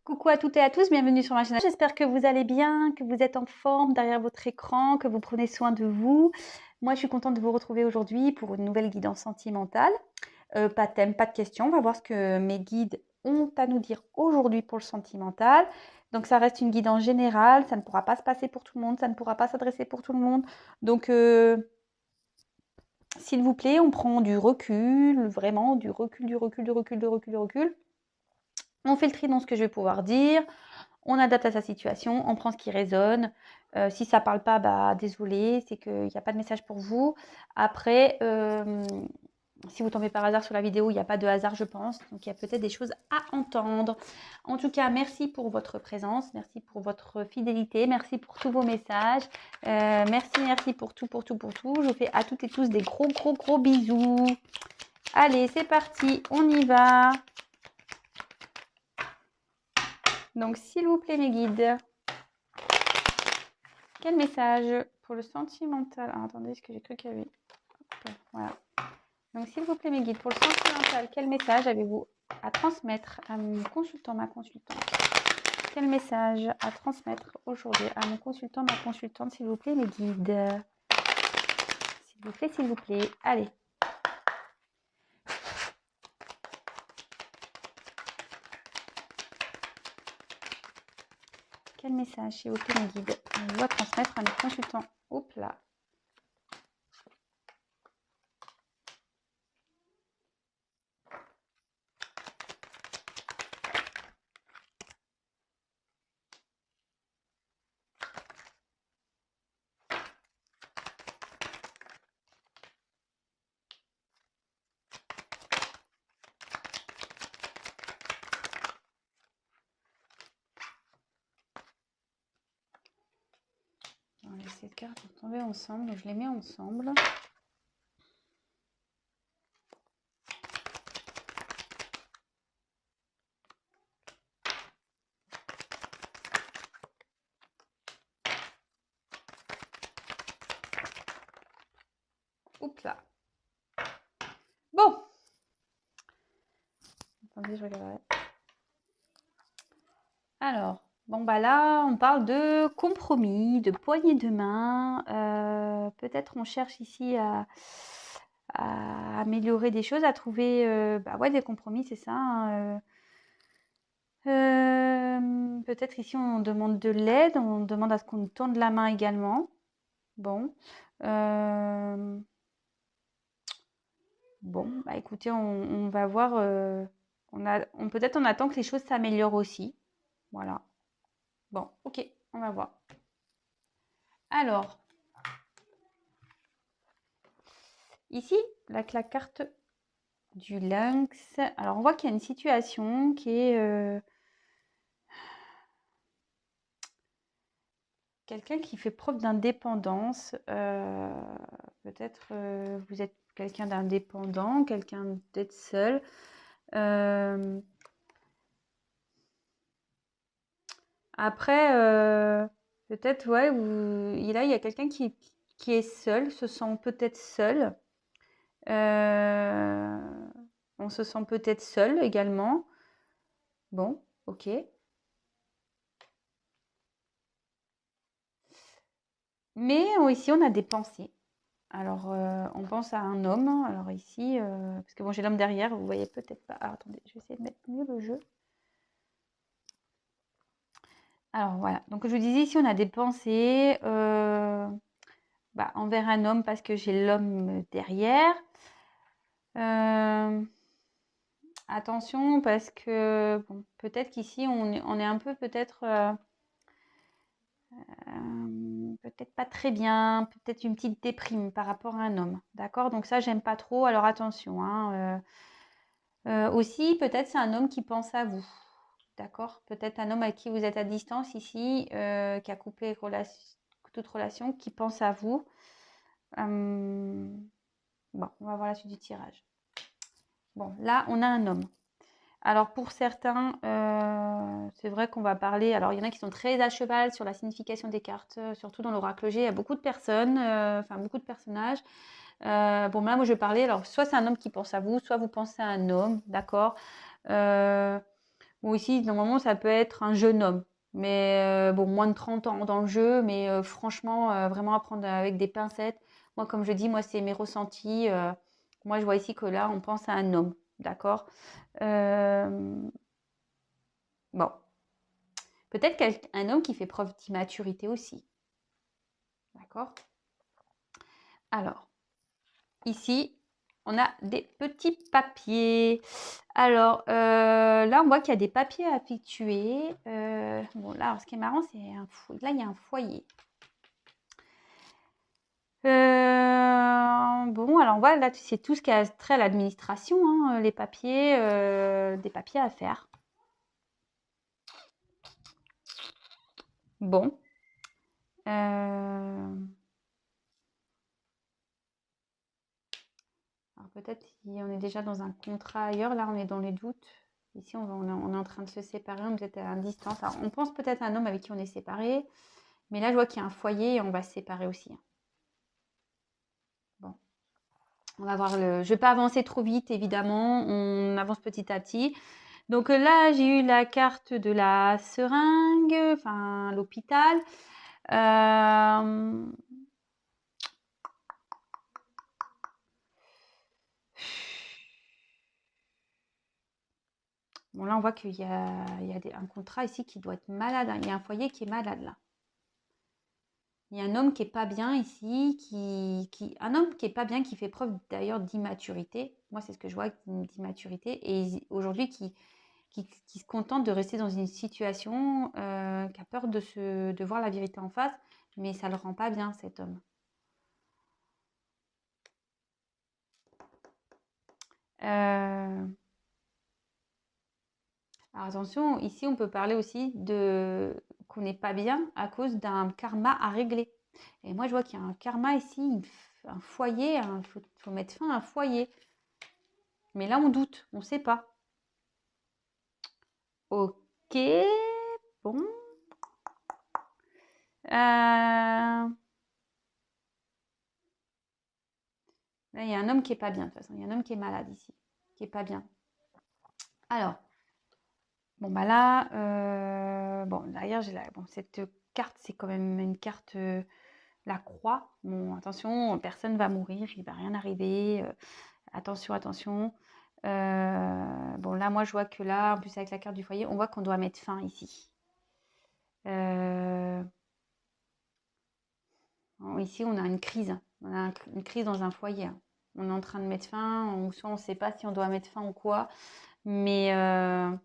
Coucou à toutes et à tous, bienvenue sur ma chaîne. J'espère que vous allez bien, que vous êtes en forme derrière votre écran, que vous prenez soin de vous. Moi, je suis contente de vous retrouver aujourd'hui pour une nouvelle guidance sentimentale. Pas de thème, pas de questions. On va voir ce que mes guides ont à nous dire aujourd'hui pour le sentimental. Donc, ça reste une guidance générale. Ça ne pourra pas se passer pour tout le monde. Ça ne pourra pas s'adresser pour tout le monde. Donc, s'il vous plaît, on prend du recul, vraiment du recul, du recul, du recul, du recul, du recul. On fait le tri dans ce que je vais pouvoir dire. On adapte à sa situation, on prend ce qui résonne. Si ça ne parle pas, bah désolé, c'est qu'il n'y a pas de message pour vous. Après, si vous tombez par hasard sur la vidéo, il n'y a pas de hasard, je pense. Donc, il y a peut-être des choses à entendre. En tout cas, merci pour votre présence. Merci pour votre fidélité. Merci pour tous vos messages. Merci pour tout, pour tout, pour tout. Je vous fais à toutes et tous des gros, gros, gros bisous. Allez, c'est parti. On y va. Donc, s'il vous plaît, mes guides, quel message pour le sentimental? Ah, attendez, est-ce que j'ai cru qu'il y avait... Hop, voilà. Donc, s'il vous plaît, mes guides, pour le sentimental, quel message avez-vous à transmettre à mon consultant, ma consultante? Quel message à transmettre aujourd'hui à mon consultant, ma consultante, s'il vous plaît, mes guides? S'il vous plaît, s'il vous plaît. Allez. Quel message, s'il vous plaît, mes guides, on doit transmettre à mes consultants? Hop là. Ces cartes vont tomber ensemble, donc je les mets ensemble. Oups là. Bon. Attendez, je regarderai. Alors, bon bah là, on parle de compromis, de poignée de main. Peut-être on cherche ici à améliorer des choses, à trouver ouais, des compromis, c'est ça. Hein, peut-être ici on demande de l'aide, on demande à ce qu'on nous tende la main également. Bon. Bon, bah écoutez, on va voir. Peut-être on attend que les choses s'améliorent aussi. Voilà. Bon, ok, on va voir. Alors, ici, la carte du lynx. Alors, on voit qu'il y a une situation qui est quelqu'un qui fait preuve d'indépendance. Peut-être vous êtes quelqu'un d'indépendant, quelqu'un d'être seul. Après, peut-être, ouais, là, il y a quelqu'un qui est seul, se sent peut-être seul. On se sent peut-être seul également. Bon, ok. Mais ici, on a des pensées. Alors, on pense à un homme. Alors ici, parce que bon, j'ai l'homme derrière, vous voyez peut-être pas. Alors, attendez, je vais essayer de mettre mieux le jeu. Alors, voilà. Donc, je vous disais, ici, on a des pensées envers un homme parce que j'ai l'homme derrière. Attention, parce que bon, peut-être qu'ici, on est un peu peut-être... peut-être pas très bien, peut-être une petite déprime par rapport à un homme. D'accord? Donc ça, j'aime pas trop. Alors attention. Hein, aussi, peut-être c'est un homme qui pense à vous. D'accord? Peut-être un homme avec qui vous êtes à distance ici, qui a coupé toute relation, qui pense à vous. Bon, on va voir la suite du tirage. Bon, là, on a un homme. Alors pour certains, c'est vrai qu'on va parler, alors il y en a qui sont très à cheval sur la signification des cartes, surtout dans l'oracle G, il y a beaucoup de personnes, beaucoup de personnages. Bon, là, moi je vais parler, alors soit c'est un homme qui pense à vous, soit vous pensez à un homme, d'accord. Bon, ici, normalement, ça peut être un jeune homme. Mais bon, moins de 30 ans dans le jeu. Mais franchement, vraiment à prendre avec des pincettes. Moi, comme je dis, moi, c'est mes ressentis. Moi, je vois ici que là, on pense à un homme. D'accord? Euh, bon. Peut-être un homme qui fait preuve d'immaturité aussi. D'accord? Alors, ici, on a des petits papiers. Alors, là, on voit qu'il y a des papiers à effectuer. Bon, là, alors, ce qui est marrant, c'est là, il y a un foyer. Bon, alors on voit là, c'est tout ce qui a trait à l'administration, hein, les papiers, des papiers à faire. Bon. Alors peut-être si on est déjà dans un contrat ailleurs, là on est dans les doutes. Ici on est en train de se séparer, on est peut-être à distance. Alors, on pense peut-être à un homme avec qui on est séparé, mais là je vois qu'il y a un foyer et on va se séparer aussi. Bon, on va voir le. Je vais pas avancer trop vite évidemment, on avance petit à petit. Donc là j'ai eu la carte de la seringue, enfin l'hôpital. Bon, là, on voit qu'il y a, un contrat ici qui doit être malade, hein. Il y a un foyer qui est malade là. Il y a un homme qui est pas bien ici, un homme qui est pas bien, qui fait preuve d'ailleurs d'immaturité. Moi, c'est ce que je vois, d'immaturité. Et aujourd'hui, qui se contente de rester dans une situation, qui a peur de voir la vérité en face, mais ça le rend pas bien, cet homme. Alors attention, ici on peut parler aussi de qu'on n'est pas bien à cause d'un karma à régler. Et moi je vois qu'il y a un karma ici, un foyer, il faut mettre fin à un foyer. Mais là on doute, on ne sait pas. Ok, bon. Là il y a un homme qui est pas bien de toute façon, il y a un homme qui est malade ici, qui est pas bien. Alors, bon bah là, bon derrière j'ai bon, cette carte c'est quand même une carte. La croix, bon attention, personne ne va mourir, il ne va rien arriver, attention, attention. Bon là, moi je vois que là, en plus avec la carte du foyer, on voit qu'on doit mettre fin ici. Ici, on a une crise, on a une crise dans un foyer. On est en train de mettre fin, soit on ne sait pas si on doit mettre fin ou quoi, mais là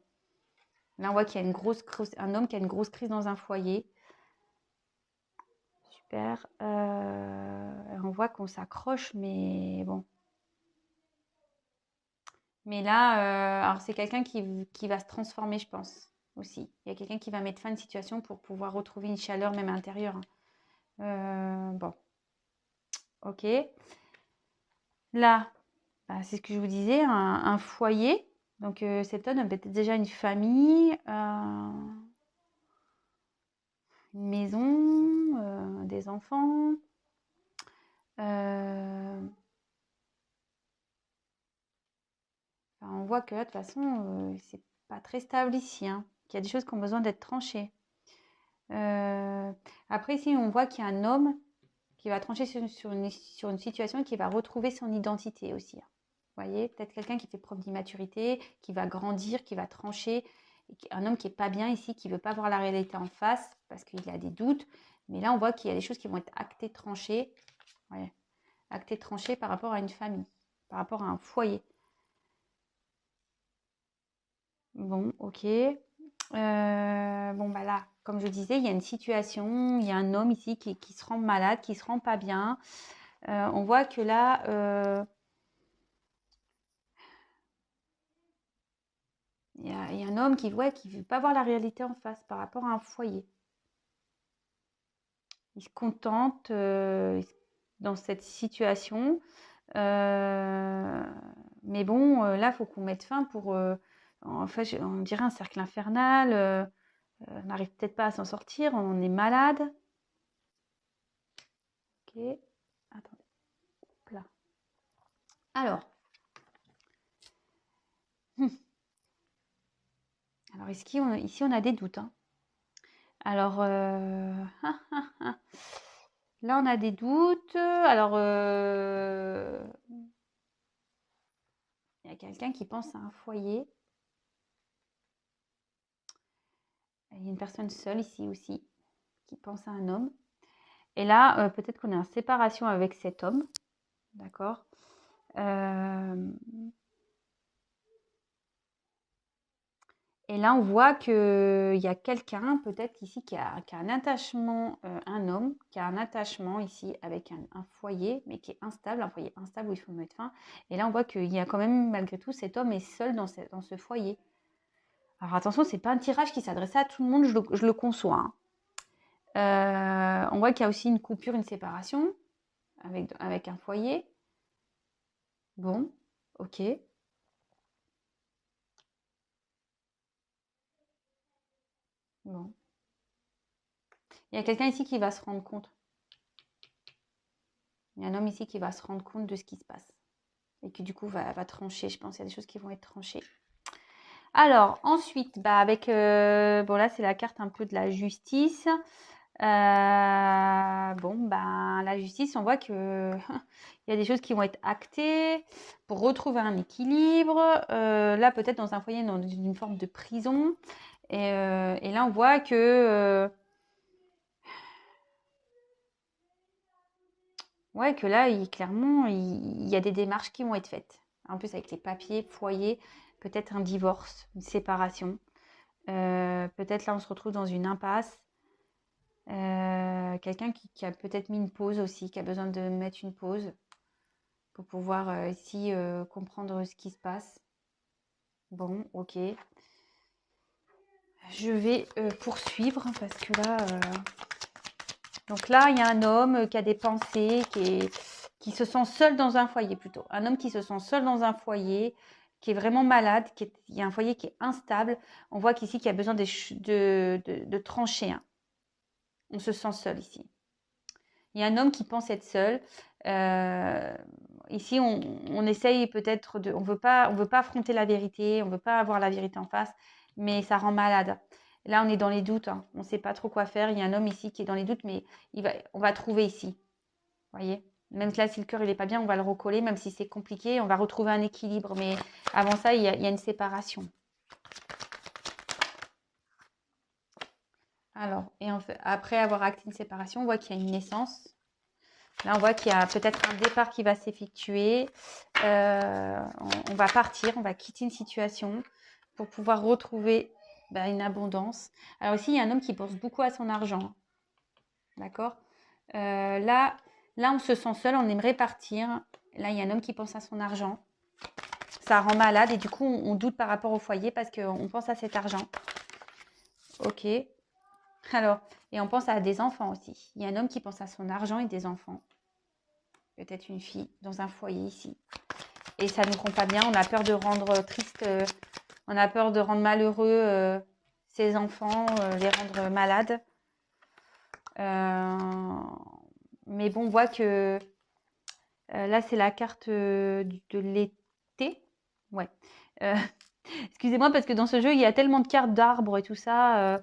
on voit qu'il y a un homme qui a une grosse crise dans un foyer. Super. On voit qu'on s'accroche, mais bon. Mais là, alors c'est quelqu'un qui va se transformer, je pense, aussi. Il y a quelqu'un qui va mettre fin à une situation pour pouvoir retrouver une chaleur même intérieure, hein. Bon, ok. Là, bah, c'est ce que je vous disais, un foyer. Donc cet homme a peut-être déjà une famille, une maison, des enfants. On voit que là, de toute façon, c'est pas très stable ici, hein, qu'il y a des choses qui ont besoin d'être tranchées. Après, ici, on voit qu'il y a un homme qui va trancher sur une situation et qui va retrouver son identité aussi, hein. Vous voyez, peut-être quelqu'un qui fait preuve d'immaturité, qui va grandir, qui va trancher. Un homme qui n'est pas bien ici, qui ne veut pas voir la réalité en face parce qu'il a des doutes. Mais là, on voit qu'il y a des choses qui vont être actées, tranchées. Ouais. Actées, tranchées par rapport à une famille, par rapport à un foyer. Bon, ok. Bon, bah là, comme je disais, il y a une situation, il y a un homme ici qui se rend malade, qui se rend pas bien. On voit que là, il y a un homme qui ne veut pas voir la réalité en face par rapport à un foyer. Il se contente dans cette situation. Mais bon, là, il faut qu'on mette fin pour... en fait, on dirait un cercle infernal. On n'arrive peut-être pas à s'en sortir. On est malade. Ok. Attendez. Là. Alors. Alors, ici, on a des doutes, hein. Alors, là, on a des doutes. Alors, il y a quelqu'un qui pense à un foyer. Il y a une personne seule ici aussi qui pense à un homme. Et là, peut-être qu'on est en séparation avec cet homme. D'accord. Et là, on voit qu'il y a quelqu'un, peut-être ici, qui a un attachement, un homme, qui a un attachement ici avec un foyer, mais qui est instable, un foyer instable où il faut mettre fin. Et là, on voit qu'il y a quand même, malgré tout, cet homme est seul dans ce foyer. Alors attention, ce n'est pas un tirage qui s'adresse à tout le monde, je le conçois, hein. On voit qu'il y a aussi une coupure, une séparation avec un foyer. Bon, ok. Bon. Il y a quelqu'un ici qui va se rendre compte. Il y a un homme ici qui va se rendre compte de ce qui se passe. Et qui du coup va trancher. Je pense qu'il y a des choses qui vont être tranchées. Alors, ensuite, avec... bon, là, c'est la carte un peu de la justice. La justice, on voit que il y a des choses qui vont être actées pour retrouver un équilibre. Là, peut-être dans un foyer, dans une forme de prison. Et là, on voit que... ouais, que là, clairement, il y a des démarches qui vont être faites. En plus, avec les papiers, foyer, peut-être un divorce, une séparation. Peut-être là, on se retrouve dans une impasse. Quelqu'un qui a peut-être mis une pause aussi, qui a besoin de mettre une pause pour pouvoir ici comprendre ce qui se passe. Bon, ok. Je vais poursuivre parce que là... Donc là, il y a un homme qui a des pensées, qui se sent seul dans un foyer plutôt. Un homme qui se sent seul dans un foyer, qui est vraiment malade, il y a un foyer qui est instable. On voit qu'ici, qu'il y a besoin de trancher, hein. On se sent seul ici. Il y a un homme qui pense être seul. Ici, on essaye peut-être de... On veut pas affronter la vérité, on ne veut pas avoir la vérité en face, mais ça rend malade. Là, on est dans les doutes, hein. On ne sait pas trop quoi faire. Il y a un homme ici qui est dans les doutes, mais on va trouver ici. Vous voyez? Même là, si le cœur n'est pas bien, on va le recoller. Même si c'est compliqué, on va retrouver un équilibre. Mais avant ça, il y a une séparation. Alors, après avoir acté une séparation, on voit qu'il y a une naissance. Là, on voit qu'il y a peut-être un départ qui va s'effectuer. On va partir, on va quitter une situation pour pouvoir retrouver une abondance. Alors ici, il y a un homme qui pense beaucoup à son argent. D'accord. Là, on se sent seul, on aimerait partir. Là, il y a un homme qui pense à son argent. Ça rend malade et du coup, on doute par rapport au foyer parce qu'on pense à cet argent. Ok. Alors, et on pense à des enfants aussi. Il y a un homme qui pense à son argent et des enfants. Peut-être une fille dans un foyer ici. Et ça ne nous rend pas bien. On a peur de rendre triste, on a peur de rendre malheureux ses enfants, les rendre malades. Mais bon, on voit que là, c'est la carte de l'été. Ouais. Excusez-moi parce que dans ce jeu, il y a tellement de cartes d'arbres et tout ça.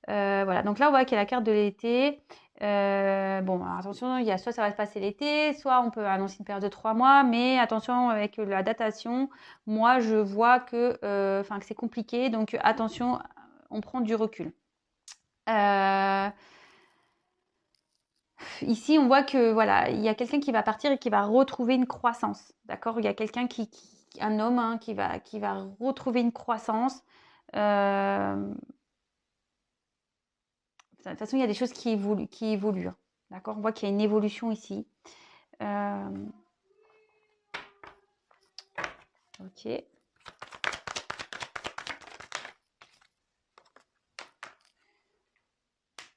Voilà. Donc là, on voit qu'il y a la carte de l'été. Bon, alors attention, il y a soit ça va se passer l'été, soit on peut annoncer une période de 3 mois. Mais attention avec la datation. Moi, je vois que c'est compliqué. Donc attention, on prend du recul. Ici, on voit que voilà, il y a quelqu'un qui va partir et qui va retrouver une croissance. D'accord? Il y a quelqu'un un homme hein, qui va retrouver une croissance. De toute façon, il y a des choses qui évoluent. D'accord? On voit qu'il y a une évolution ici. Ok.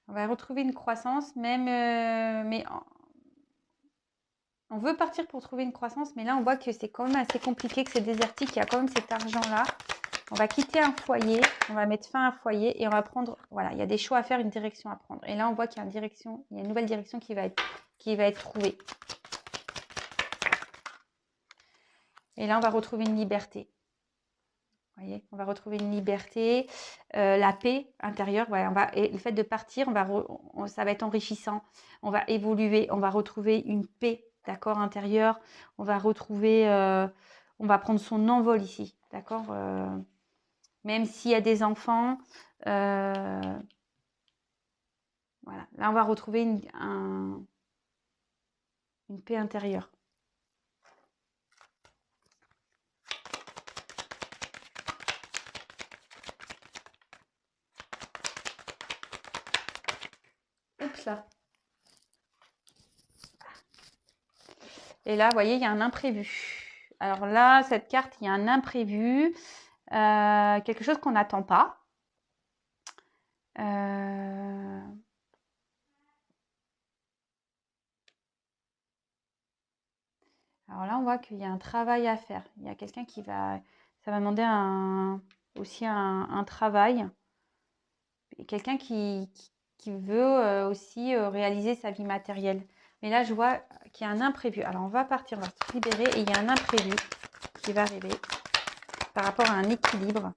On va retrouver une croissance, même, mais on veut partir pour trouver une croissance, mais là, on voit que c'est quand même assez compliqué, que c'est désertique, il y a quand même cet argent-là. On va quitter un foyer, on va mettre fin à un foyer et on va prendre, voilà, il y a des choix à faire, une direction à prendre. Et là, on voit qu'il y a une nouvelle direction qui va être trouvée. Et là, on va retrouver une liberté. voyez, on va retrouver une liberté, la paix intérieure. Voilà, et le fait de partir, ça va être enrichissant. On va évoluer, on va retrouver une paix, d'accord, intérieure. On va retrouver, on va prendre son envol ici, d'accord. Même s'il y a des enfants, voilà. Là, on va retrouver une paix intérieure. Oups là. Et là, vous voyez, il y a un imprévu. Alors là, cette carte, il y a un imprévu. Quelque chose qu'on n'attend pas. Alors là, on voit qu'il y a un travail à faire. Il y a quelqu'un qui va... Ça va demander aussi un travail. Et quelqu'un qui veut aussi réaliser sa vie matérielle. Mais là, je vois qu'il y a un imprévu. Alors, on va partir, on va se libérer. Et il y a un imprévu qui va arriver par rapport à un équilibre.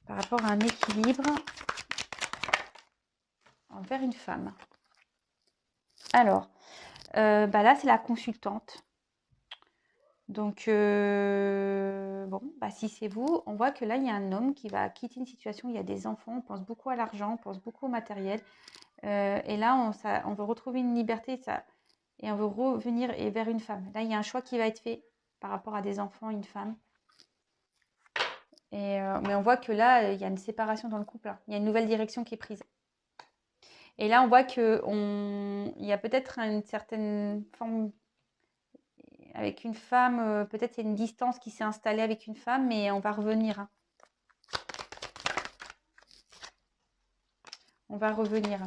Par rapport à un équilibre envers une femme. Alors, là, c'est la consultante. Donc, bon, si c'est vous, on voit que là, il y a un homme qui va quitter une situation où il y a des enfants, on pense beaucoup à l'argent, on pense beaucoup au matériel. Et là, on veut retrouver une liberté et on veut revenir vers une femme. Là, il y a un choix qui va être fait par rapport à des enfants, une femme. Mais on voit que là, il y a une séparation dans le couple. Hein. Il y a une nouvelle direction qui est prise. Et là, on voit qu'il y a peut-être une certaine forme avec une femme, peut-être il y a une distance qui s'est installée avec une femme, mais on va revenir. Hein. On va revenir.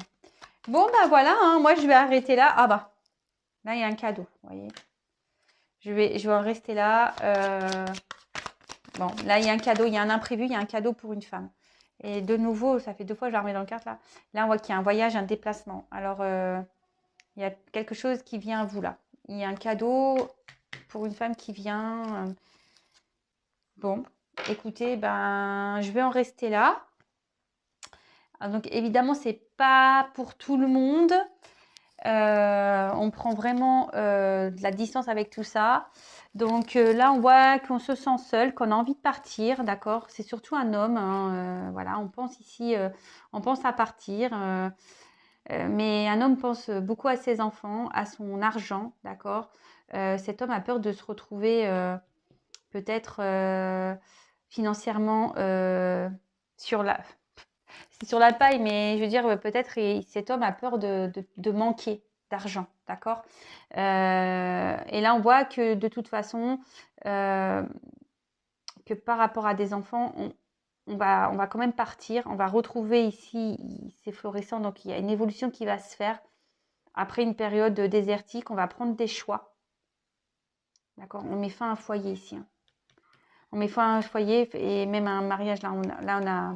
Bon, voilà, hein, moi je vais arrêter là. Ah là il y a un cadeau, vous voyez. Je vais en rester là. Bon, là il y a un cadeau, il y a un imprévu, il y a un cadeau pour une femme. Et de nouveau, ça fait 2 fois que je la remets dans le carte là. Là, on voit qu'il y a un voyage, un déplacement. Alors, il y a quelque chose qui vient à vous là. Il y a un cadeau pour une femme qui vient. Bon, écoutez, je vais en rester là. Donc évidemment, c'est pas pour tout le monde. On prend vraiment de la distance avec tout ça. Donc là, on voit qu'on se sent seul, qu'on a envie de partir, d'accord. C'est surtout un homme. Hein, voilà, on pense ici, on pense à partir. Mais un homme pense beaucoup à ses enfants, à son argent, d'accord. Cet homme a peur de se retrouver peut-être financièrement sur la paille, mais je veux dire, peut-être cet homme a peur de manquer d'argent, d'accord. Et là, on voit que de toute façon, que par rapport à des enfants, on va quand même partir. On va retrouver ici, c'est florissant, donc il y a une évolution qui va se faire. Après une période désertique, on va prendre des choix. D'accord. On met fin à un foyer ici. Hein. On met fin à un foyer et même à un mariage. Là, on a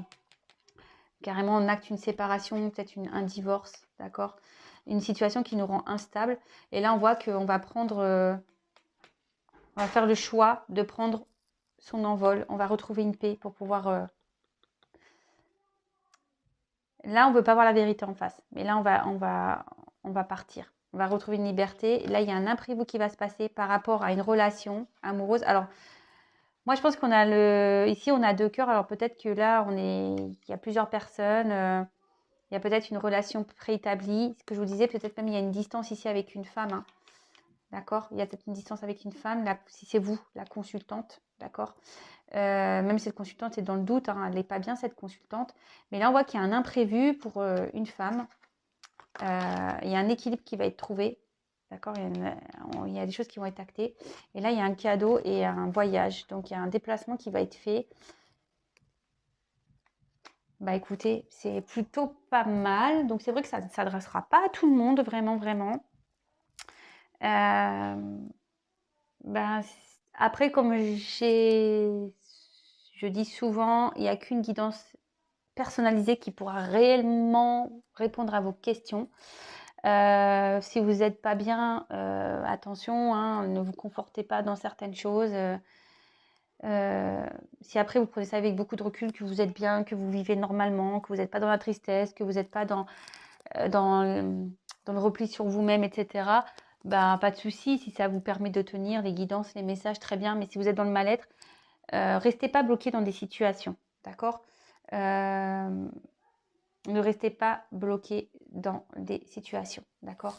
carrément, on acte une séparation, peut-être un divorce. D'accord. Une situation qui nous rend instable. Et là, on voit qu'on va prendre... on va faire le choix de prendre son envol. On va retrouver une paix pour pouvoir... Là, on ne veut pas voir la vérité en face. Mais là, on va partir. On va retrouver une liberté. Là, il y a un imprévu qui va se passer par rapport à une relation amoureuse. Alors, moi, je pense qu'on a ici, on a 2 cœurs. Alors, peut-être que là, il y a plusieurs personnes. Il y a peut-être une relation préétablie. Ce que je vous disais, peut-être même il y a une distance ici avec une femme. Hein. D'accord. Il y a peut-être une distance avec une femme. Là, si c'est vous, la consultante. D'accord. Même cette consultante est dans le doute. Hein, elle n'est pas bien, cette consultante. Mais là, on voit qu'il y a un imprévu pour une femme. Il y a un équilibre qui va être trouvé. D'accord, il y a des choses qui vont être actées. Et là, il y a un cadeau et un voyage. Donc, il y a un déplacement qui va être fait. Écoutez, c'est plutôt pas mal. Donc, c'est vrai que ça ne s'adressera pas à tout le monde, vraiment, vraiment. Après, comme je dis souvent, il n'y a qu'une guidance personnalisée qui pourra réellement répondre à vos questions. Si vous n'êtes pas bien, attention, hein, ne vous confortez pas dans certaines choses. Si après vous prenez ça avec beaucoup de recul, que vous êtes bien, que vous vivez normalement, que vous n'êtes pas dans la tristesse, que vous n'êtes pas dans le repli sur vous-même, etc., bah, pas de souci. Si ça vous permet de tenir les guidances, les messages, très bien. Mais si vous êtes dans le mal-être, restez pas bloqué dans des situations, d'accord? Ne restez pas bloqué dans des situations, d'accord?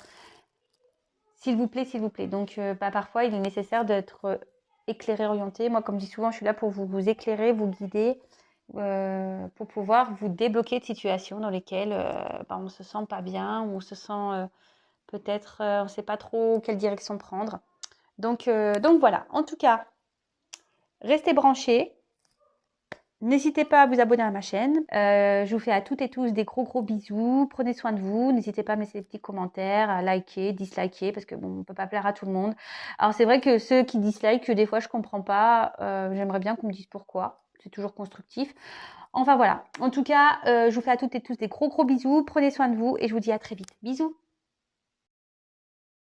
S'il vous plaît, s'il vous plaît. Donc, parfois, il est nécessaire d'être éclairé, orienté. Moi, comme je dis souvent, je suis là pour vous éclairer, vous guider, pour pouvoir vous débloquer de situations dans lesquelles on ne se sent pas bien, ou on se sent peut-être, on ne sait pas trop quelle direction prendre. Donc voilà. En tout cas, restez branchés. N'hésitez pas à vous abonner à ma chaîne. Je vous fais à toutes et tous des gros bisous. Prenez soin de vous. N'hésitez pas à mettre des petits commentaires, à liker, disliker, parce que bon, on ne peut pas plaire à tout le monde. Alors c'est vrai que ceux qui dislikent, des fois je comprends pas. J'aimerais bien qu'on me dise pourquoi. C'est toujours constructif. Enfin voilà. En tout cas, je vous fais à toutes et tous des gros bisous. Prenez soin de vous et je vous dis à très vite. Bisous.